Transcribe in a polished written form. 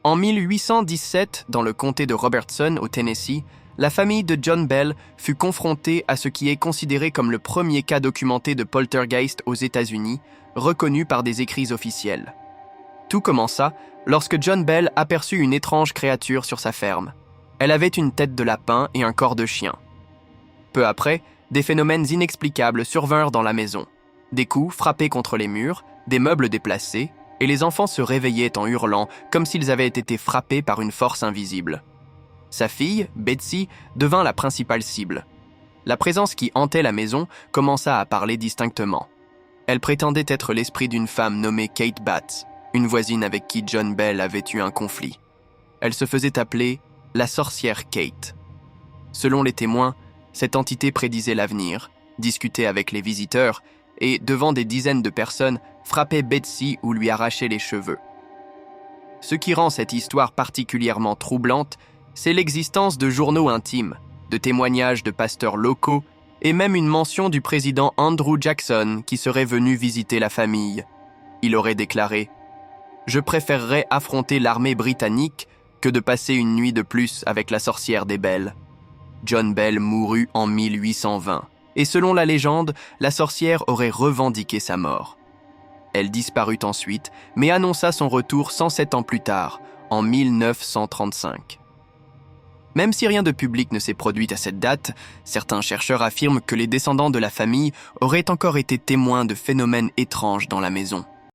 En 1817, dans le comté de Robertson, au Tennessee, la famille de John Bell fut confrontée à ce qui est considéré comme le premier cas documenté de poltergeist aux États-Unis, reconnu par des écrits officiels. Tout commença lorsque John Bell aperçut une étrange créature sur sa ferme. Elle avait une tête de lapin et un corps de chien. Peu après, des phénomènes inexplicables survinrent dans la maison. Des coups frappés contre les murs, des meubles déplacés, et les enfants se réveillaient en hurlant comme s'ils avaient été frappés par une force invisible. Sa fille, Betsy, devint la principale cible. La présence qui hantait la maison commença à parler distinctement. Elle prétendait être l'esprit d'une femme nommée Kate Batts, une voisine avec qui John Bell avait eu un conflit. Elle se faisait appeler la sorcière Kate. Selon les témoins, cette entité prédisait l'avenir, discutait avec les visiteurs et, devant des dizaines de personnes, frappait Betsy ou lui arrachait les cheveux. Ce qui rend cette histoire particulièrement troublante, c'est l'existence de journaux intimes, de témoignages de pasteurs locaux et même une mention du président Andrew Jackson qui serait venu visiter la famille. Il aurait déclaré « Je préférerais affronter l'armée britannique que de passer une nuit de plus avec la sorcière des Bell. » John Bell mourut en 1820, et selon la légende, la sorcière aurait revendiqué sa mort. Elle disparut ensuite, mais annonça son retour 107 ans plus tard, en 1935. Même si rien de public ne s'est produit à cette date, certains chercheurs affirment que les descendants de la famille auraient encore été témoins de phénomènes étranges dans la maison.